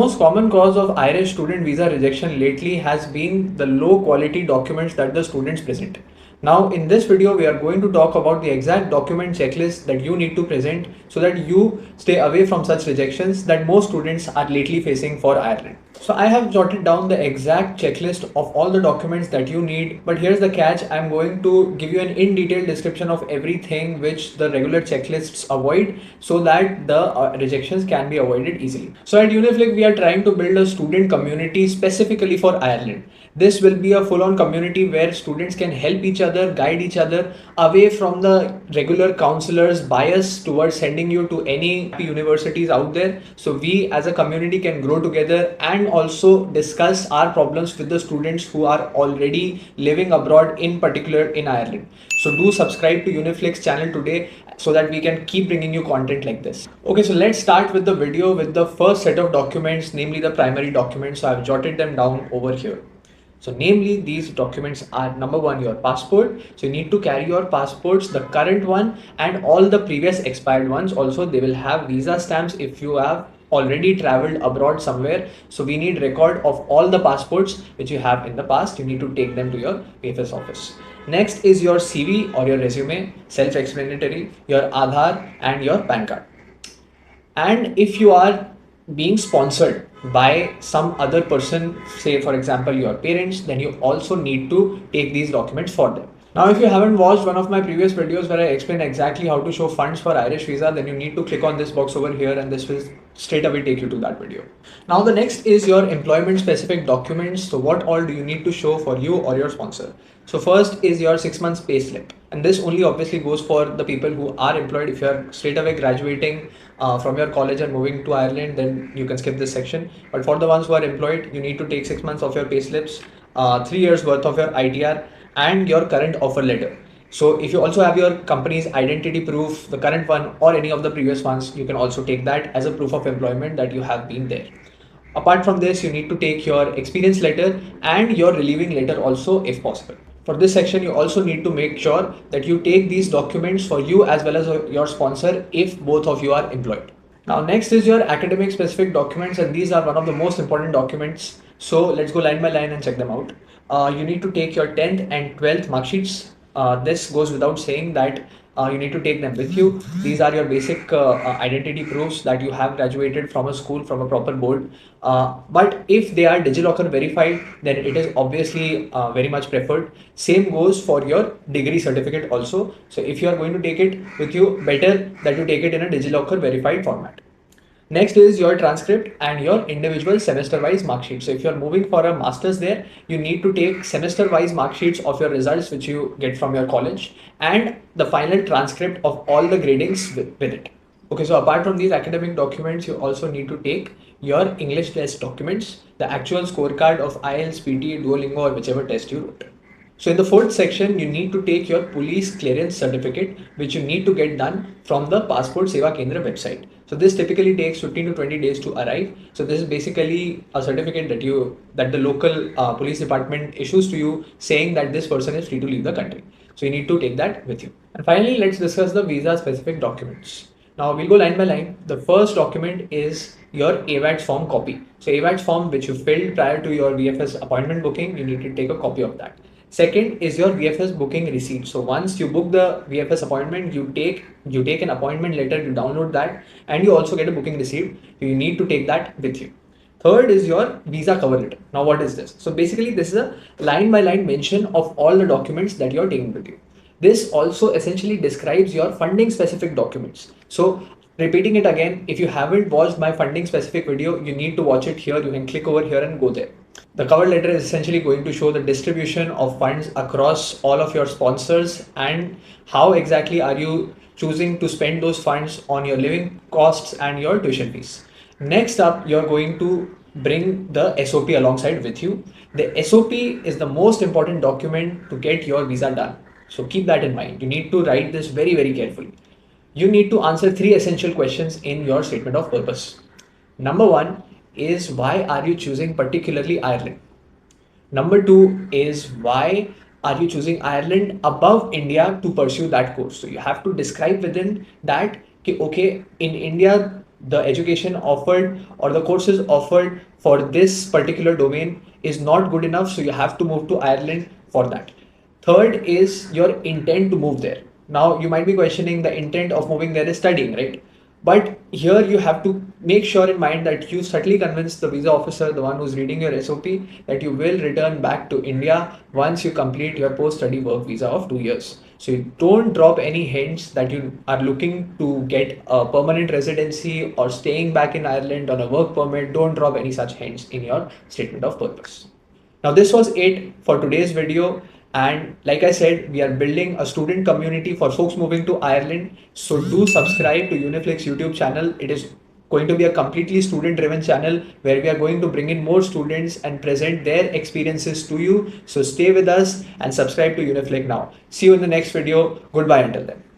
most common cause of Irish student visa rejection lately has been the low quality documents that the students present. Now in this video we are going to talk about the exact document checklist that you need to present so that you stay away from such rejections that most students are lately facing for Ireland. So I have jotted down the exact checklist of all the documents that you need, but here's the catch. I'm going to give you an in detail description of everything which the regular checklists avoid so that the rejections can be avoided easily. So at Uniflik we are trying to build a student community specifically for Ireland. This will be a full-on community where students can help each other, guide each other away from the regular counselors' bias towards sending you to any universities out there. So we as a community can grow together and also discuss our problems with the students who are already living abroad, in particular in Ireland. So do subscribe to Uniflik's channel today so that we can keep bringing you content like this. Okay, so let's start with the video with the first set of documents, namely the primary documents. So I've jotted them down over here. So namely these documents are number one, your passport. So you need to carry your passports, the current one and all the previous expired ones. Also they will have visa stamps if you have already traveled abroad somewhere. So we need record of all the passports which you have in the past. You need to take them to your VFS office. Next is your CV or your resume, self-explanatory, your Aadhaar and your PAN card. And if you are being sponsored by some other person, say for example your parents, then you also need to take these documents for them. Now if you haven't watched one of my previous videos where I explain exactly how to show funds for Irish visa, then you need to click on this box over here and this will straight away take you to that video. Now the next is your employment specific documents. So what all do you need to show for you or your sponsor? So first is your 6 months pay slip, and this only obviously goes for the people who are employed. If you are straight away graduating from your college and moving to Ireland, then you can skip this section. But for the ones who are employed, you need to take 6 months of your pay slips, 3 years worth of your ITR and your current offer letter. So if you also have your company's identity proof, the current one or any of the previous ones, you can also take that as a proof of employment that you have been there. Apart from this, you need to take your experience letter and your relieving letter also if possible. For this section, you also need to make sure that you take these documents for you as well as your sponsor if both of you are employed. Now next is your academic specific documents, and these are one of the most important documents. So let's go line by line and check them out. You need to take your 10th and 12th mark sheets. This goes without saying that you need to take them with you. These are your basic identity proofs that you have graduated from a school, from a proper board. But if they are DigiLocker verified, then it is obviously very much preferred. Same goes for your degree certificate also. So if you are going to take it with you, better that you take it in a DigiLocker verified format. Next is your transcript and your individual semester-wise mark sheets. So if you're moving for a master's there, you need to take semester-wise mark sheets of your results which you get from your college and the final transcript of all the gradings with it. Okay, so apart from these academic documents, you also need to take your English test documents, the actual scorecard of IELTS, PT, Duolingo or whichever test you wrote. So in the fourth section, you need to take your police clearance certificate, which you need to get done from the Passport Seva Kendra website. So this typically takes 15 to 20 days to arrive. So this is basically a certificate that the local police department issues to you saying that this person is free to leave the country. So you need to take that with you. And finally, let's discuss the visa specific documents. Now we'll go line by line. The first document is your AVATS form copy. So AVATS form which you filled prior to your VFS appointment booking, you need to take a copy of that. Second is your VFS booking receipt. So once you book the VFS appointment, you take an appointment letter, you download that, and you also get a booking receipt. You need to take that with you. Third is your visa cover letter. Now what is this? So basically this is a line by line mention of all the documents that you're taking with you. This also essentially describes your funding specific documents. So repeating it again, if you haven't watched my funding specific video, you need to watch it here. You can click over here and go there. The cover letter is essentially going to show the distribution of funds across all of your sponsors and how exactly are you choosing to spend those funds on your living costs and your tuition fees. Next up, you're going to bring the SOP alongside with you. The SOP is the most important document to get your visa done. So keep that in mind. You need to write this very, very carefully. You need to answer 3 essential questions in your statement of purpose. Number 1 is why are you choosing particularly Ireland? Number 2 is why are you choosing Ireland above India to pursue that course? So you have to describe within that, okay, in India, the education offered or the courses offered for this particular domain is not good enough, so you have to move to Ireland for that. Third is your intent to move there. Now you might be questioning the intent of moving there is studying, right? But here you have to make sure in mind that you subtly convince the visa officer, the one who's reading your SOP, that you will return back to India once you complete your post-study work visa of 2 years. So you don't drop any hints that you are looking to get a permanent residency or staying back in Ireland on a work permit. Don't drop any such hints in your statement of purpose. Now this was it for today's video, and like I said, we are building a student community for folks moving to Ireland. So do subscribe to Uniflik's YouTube channel. It is going to be a completely student driven channel where we are going to bring in more students and present their experiences to you. So stay with us and subscribe to Uniflik now. See you in the next video. Goodbye until then.